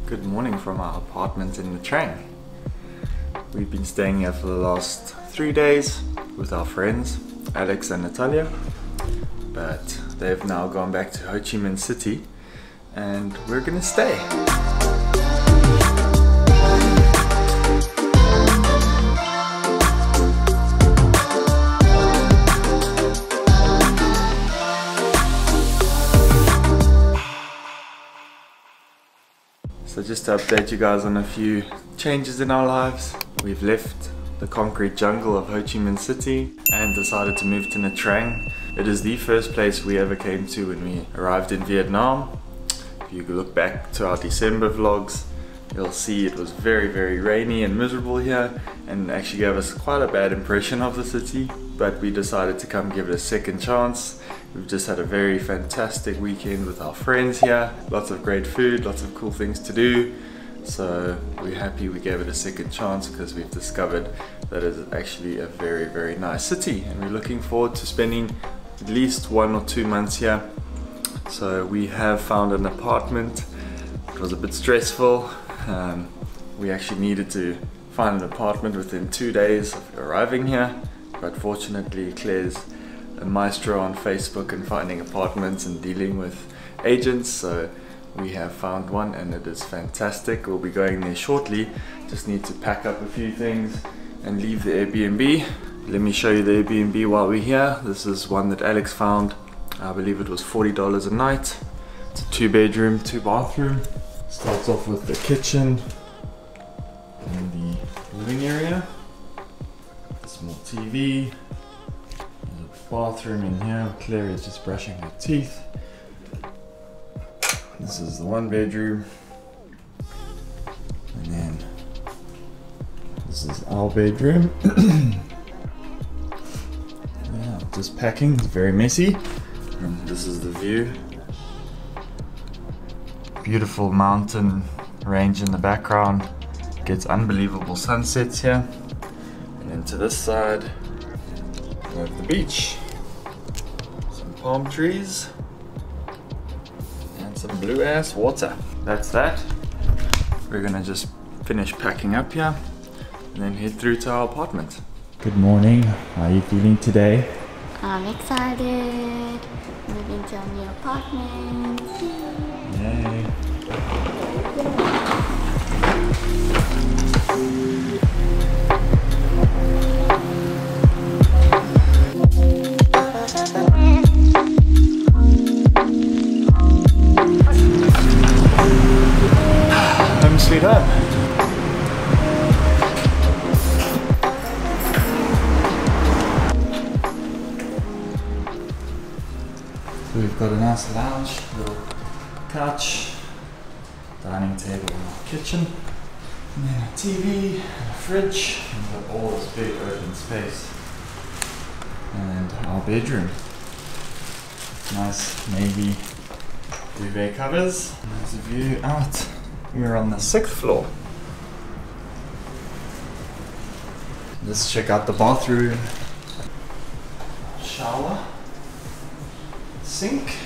Good morning from our apartment in Nha Trang. We've been staying here for the last 3 days with our friends, Alex and Natalia, but they've now gone back to Ho Chi Minh City and we're gonna stay. So just to update you guys on a few changes in our lives, we've left the concrete jungle of Ho Chi Minh City and decided to move to Nha Trang. It is the first place we ever came to when we arrived in Vietnam. If you look back to our December vlogs, you'll see it was very rainy and miserable here and actually gave us quite a bad impression of the city, but we decided to come give it a second chance. We've just had a very fantastic weekend with our friends here. Lots of great food, lots of cool things to do. So we're happy we gave it a second chance because we've discovered that it's actually a very nice city and we're looking forward to spending at least 1 or 2 months here. So we have found an apartment. It was a bit stressful. We actually needed to find an apartment within 2 days of arriving here, but fortunately Claire's a maestro on Facebook and finding apartments and dealing with agents, so we have found one and it is fantastic. We'll be going there shortly. Just need to pack up a few things and leave the Airbnb. Let me show you the Airbnb while we're here. This is one that Alex found. I believe it was $40 a night. It's a 2-bedroom, 2-bathroom. Starts off with the kitchen and the living area. A small TV. Bathroom in here. Claire is just brushing her teeth. This is the 1-bedroom, and then this is our bedroom. Yeah, just packing. It's very messy. And this is the view. Beautiful mountain range in the background. Gets unbelievable sunsets here. And then to this side we have the beach, some palm trees, and some blue ass water. That's that. We're gonna just finish packing up here and then head through to our apartment. Good morning. How are you feeling today? I'm excited. Moving to a new apartment. Yay. Sweet home. So we've got a nice lounge, little couch, dining table in our kitchen, and then a TV, and a fridge, and we've got all this big open space. And our bedroom. Nice navy duvet covers. And there's a view out. We're on the 6th floor. Let's check out the bathroom. Shower. Sink.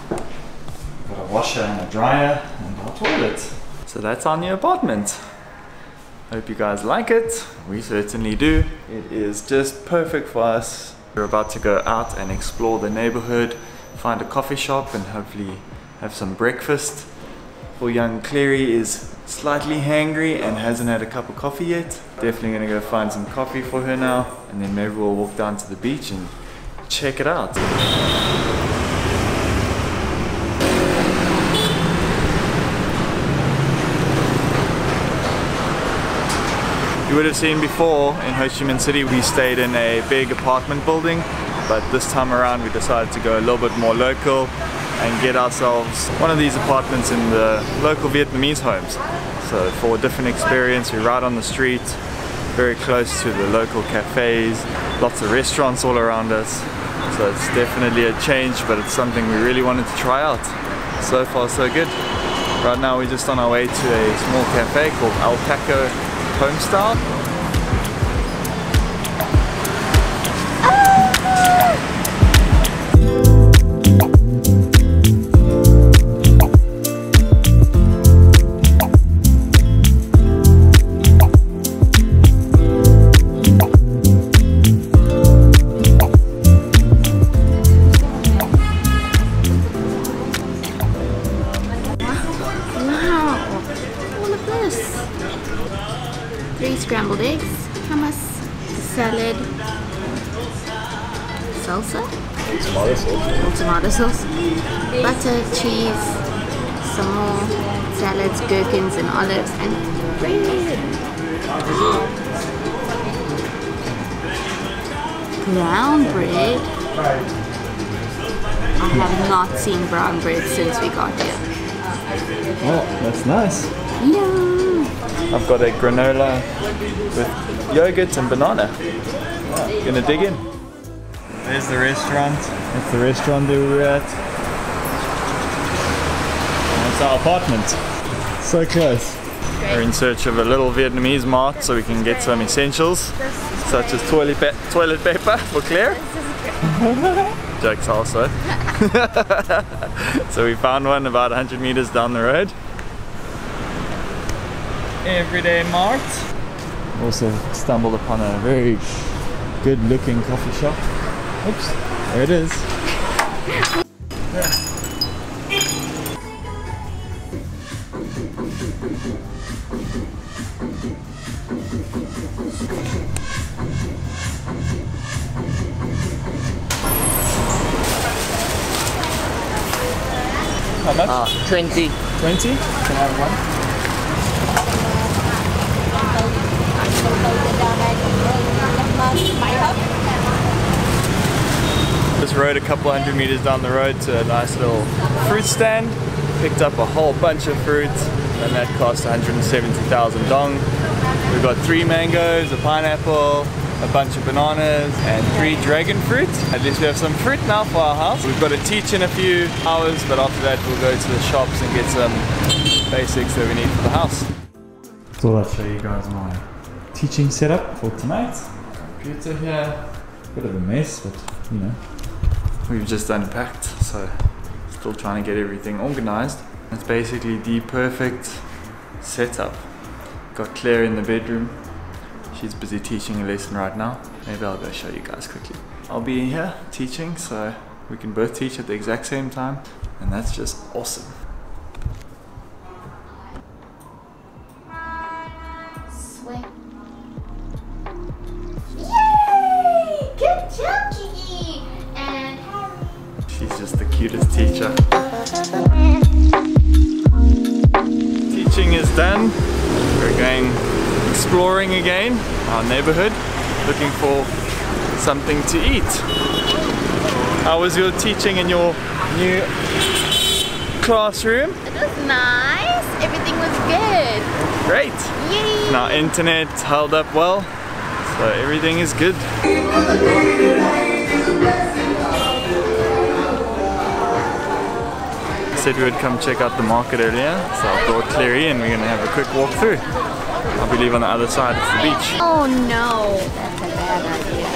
Got a washer and a dryer and our toilet. So that's our new apartment. Hope you guys like it. We certainly do. It is just perfect for us. We're about to go out and explore the neighborhood, find a coffee shop and hopefully have some breakfast. Poor young Clary is slightly hangry and hasn't had a cup of coffee yet. Definitely gonna go find some coffee for her now and then maybe we'll walk down to the beach and check it out. You would have seen before in Ho Chi Minh City we stayed in a big apartment building, but this time around we decided to go a little bit more local and get ourselves one of these apartments in the local Vietnamese homes. So for a different experience, we're right on the street, very close to the local cafes, lots of restaurants all around us. So it's definitely a change, but it's something we really wanted to try out. So far so good. Right now we're just on our way to a small cafe called Alpaca Homestyle. 3 scrambled eggs, hummus, salad, salsa, tomato sauce, butter, cheese, some more salads, gherkins and olives, and bread. Brown bread. I have not seen brown bread since we got here. Oh, that's nice. Yum! I've got a granola with yogurt and banana. Gonna dig in. There's the restaurant. That's the restaurant that we were at. And that's our apartment. So close. We're in search of a little Vietnamese mart so we can get some essentials such as toilet paper for Claire. Jokes also. So we found one about 100 meters down the road. Everyday mart. Also stumbled upon a very good looking coffee shop. Oops, there it is. How much? 20. 20? Can I have one? Just rode a couple 100 meters down the road to a nice little fruit stand. Picked up a whole bunch of fruits and that cost 170,000 dong. We've got 3 mangoes, a pineapple, a bunch of bananas and 3 dragon fruit. At least we have some fruit now for our house. We've got to teach in a few hours, but after that we'll go to the shops and get some basics that we need for the house. Thought I'd show you guys my teaching setup for tonight. Computer here, bit of a mess, but you know, we've just unpacked, so still trying to get everything organized. It's basically the perfect setup. Got Claire in the bedroom. She's busy teaching a lesson right now. Maybe I'll go show you guys quickly. I'll be in here teaching, so we can both teach at the exact same time, and that's just awesome. Swing. Yay! Good job, Kiki! And Harry. She's just the cutest teacher. Teaching is done. We're going exploring again our neighborhood, looking for something to eat. How was your teaching in your new classroom? It was nice. Everything was good. Great. Yay! And our internet held up well, so everything is good. Said we would come check out the market earlier, so I brought Clary and we're gonna have a quick walk through. I believe on the other side it's the beach. Oh no, that's a bad idea.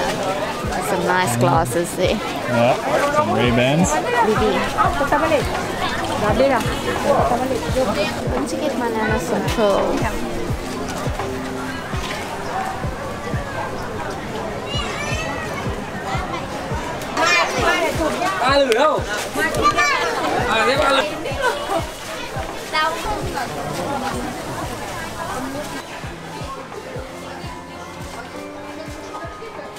There's some nice glasses there. Yeah, some Ray-Bans. I want to get my nana some pearls.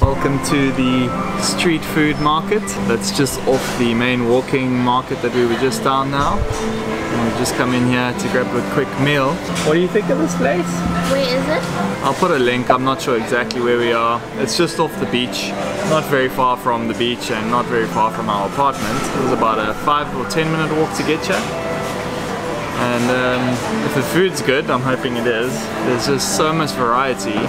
Welcome to the street food market. That's just off the main walking market that we were just down now. And we've just come in here to grab a quick meal. What do you think of this place? Where is it? I'll put a link, I'm not sure exactly where we are. It's just off the beach, not very far from the beach and not very far from our apartment. It was about a 5 or 10 minute walk to get here. And if the food's good, I'm hoping it is, there's just so much variety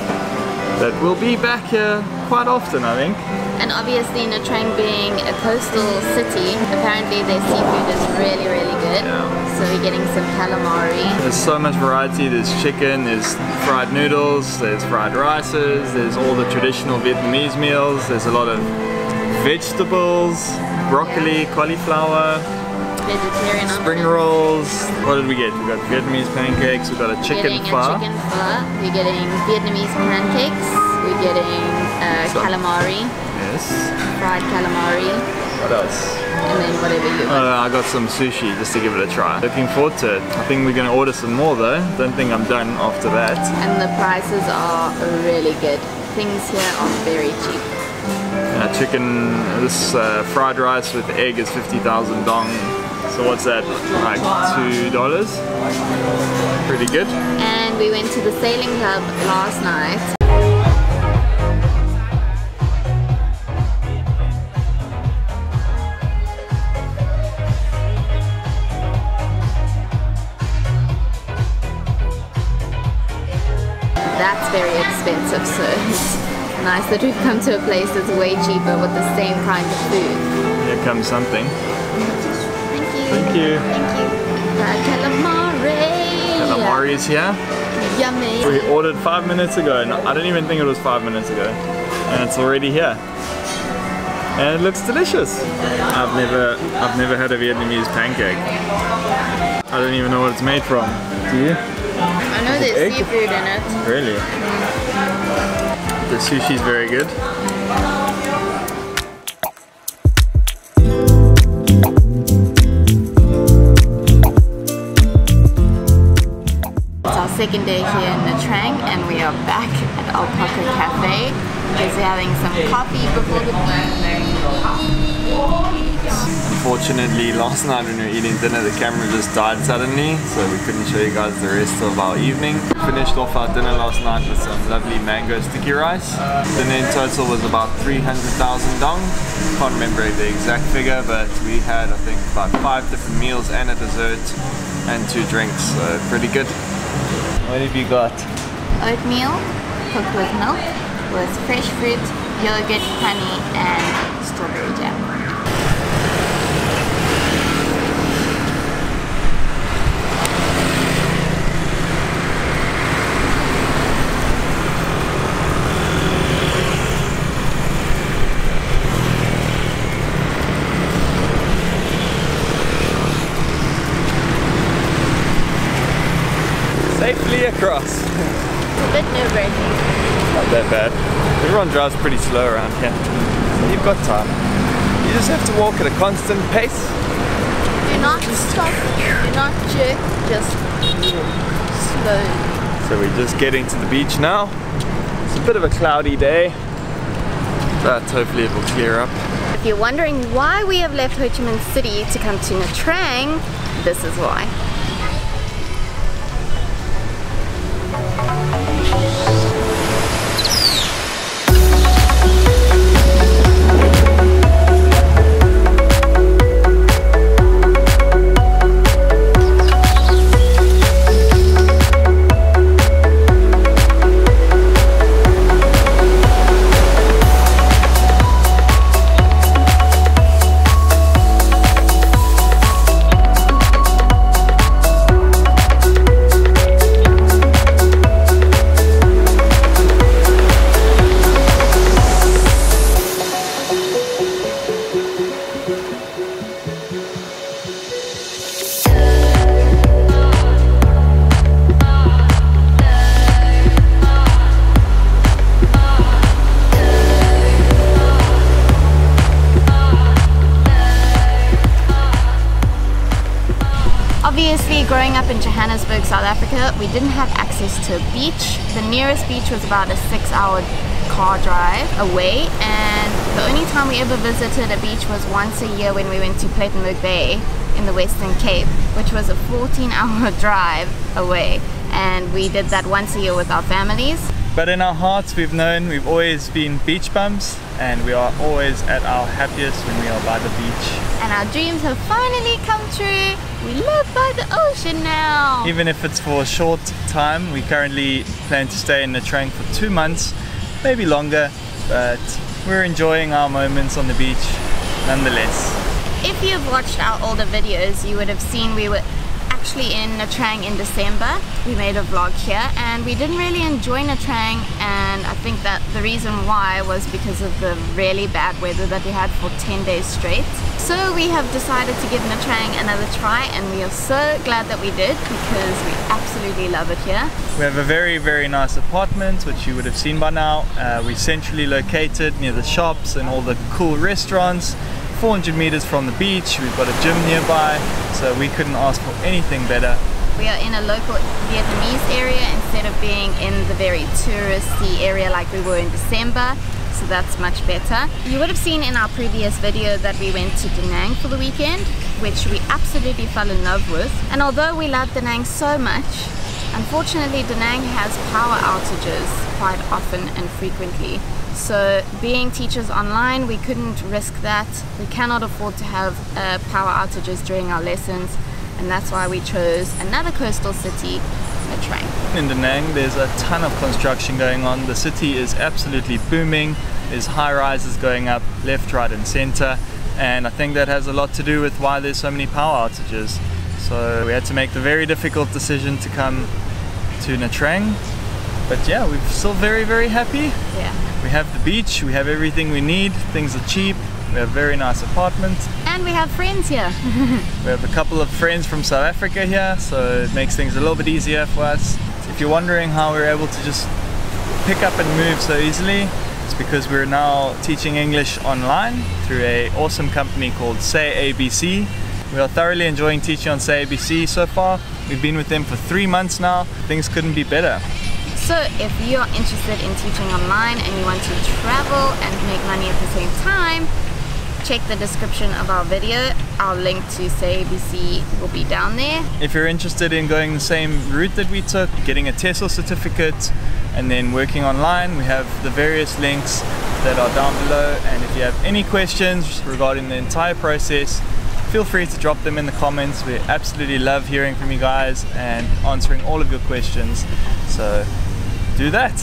that we'll be back here quite often, I think. And obviously Nha Trang being a coastal city, apparently their seafood is really, really good. Yeah. So we're getting some calamari. There's so much variety. There's chicken, there's fried noodles, there's fried rices, there's all the traditional Vietnamese meals, there's a lot of vegetables, broccoli, cauliflower, Vegetarian spring options. rolls. What did we get? We got Vietnamese pancakes, we got a chicken pho. We're getting a chicken pho, we're getting Vietnamese pancakes, we're getting calamari, Yes. fried calamari. What else? and then whatever you want. I got some sushi just to give it a try. Looking forward to it. I think we're going to order some more though. Don't think I'm done after that. And the prices are really good. Things here are very cheap. Chicken, this fried rice with egg is 50,000 dong. So what's that, like $2? Pretty good. And we went to the sailing club last night. That's very expensive, so it's nice that we've come to a place that's way cheaper with the same kind of food. Here comes something. Thank you. Thank you. Thank you. Calamari. Calamari is here. Yummy. We ordered 5 minutes ago, and I didn't even think it was 5 minutes ago. And it's already here. And it looks delicious. I've never had a Vietnamese pancake. I don't even know what it's made from. Do you? I know there's seafood in it. Really? The sushi's very good. It's our second day here in Nha Trang, and we are back at Alpaca Cafe because we're having some coffee before the beach. Unfortunately, last night when we were eating dinner, the camera just died suddenly, so we couldn't show you guys the rest of our evening. Finished off our dinner last night with some lovely mango sticky rice. Dinner in total was about 300,000 dong. Can't remember the exact figure, but we had, I think, about 5 different meals and a dessert and 2 drinks, so pretty good. What have you got? Oatmeal cooked with milk with fresh fruit, yogurt, honey, and strawberry jam. Safely across. It's a bit nerve-wracking. Not that bad. Everyone drives pretty slow around here, so you've got time. You just have to walk at a constant pace. Do not stop, do not jerk, just slowly. So we're just getting to the beach now. It's a bit of a cloudy day, but hopefully it will clear up. If you're wondering why we have left Ho Chi Minh City to come to Nha Trang, this is why. Obviously, growing up in Johannesburg, South Africa, we didn't have access to a beach. The nearest beach was about a 6-hour car drive away, and the only time we ever visited a beach was once a year when we went to Plettenberg Bay in the Western Cape, which was a 14-hour drive away, and we did that once a year with our families. But in our hearts we've always been beach bums, and we are always at our happiest when we are by the beach. And our dreams have finally come true. We live by the ocean now. Even if it's for a short time, we currently plan to stay in Nha Trang for 2 months, maybe longer, but we're enjoying our moments on the beach nonetheless. If you've watched our older videos, you would have seen we were actually in Nha Trang in December. We made a vlog here and we didn't really enjoy Nha Trang, and I think that the reason why was because of the really bad weather that we had for 10 days straight. So we have decided to give Nha Trang another try, and we are so glad that we did because we absolutely love it here. We have a very, very nice apartment, which you would have seen by now. We're centrally located near the shops and all the cool restaurants. 400 meters from the beach, we've got a gym nearby, so we couldn't ask for anything better. We are in a local Vietnamese area instead of being in the very touristy area like we were in December, so that's much better. You would have seen in our previous video that we went to Da Nang for the weekend, which we absolutely fell in love with. And although we loved Da Nang so much, unfortunately Da Nang has power outages quite often and frequently. So being teachers online, we couldn't risk that. We cannot afford to have power outages during our lessons, and that's why we chose another coastal city, Nha Trang. In Da Nang there's a ton of construction going on. The city is absolutely booming. There's high rises going up left, right and center, and I think that has a lot to do with why there's so many power outages. So we had to make the very difficult decision to come to Nha Trang. But yeah, we're still very, very happy. Yeah. We have the beach, we have everything we need, things are cheap, we have a very nice apartment. And we have friends here. We have a couple of friends from South Africa here, so it makes things a little bit easier for us. If you're wondering how we're able to just pick up and move so easily, it's because we're now teaching English online through an awesome company called Say ABC. We are thoroughly enjoying teaching on Say ABC so far. We've been with them for 3 months now. Things couldn't be better. So if you're interested in teaching online and you want to travel and make money at the same time, check the description of our video. Our link to Say ABC will be down there. If you're interested in going the same route that we took, getting a TESOL certificate and then working online, we have the various links that are down below. And if you have any questions regarding the entire process, feel free to drop them in the comments. We absolutely love hearing from you guys and answering all of your questions. So do that.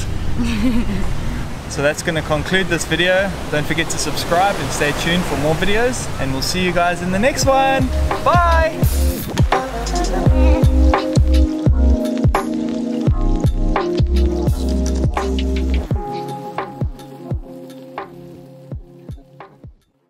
So that's going to conclude this video. Don't forget to subscribe and stay tuned for more videos, and we'll see you guys in the next one. Bye!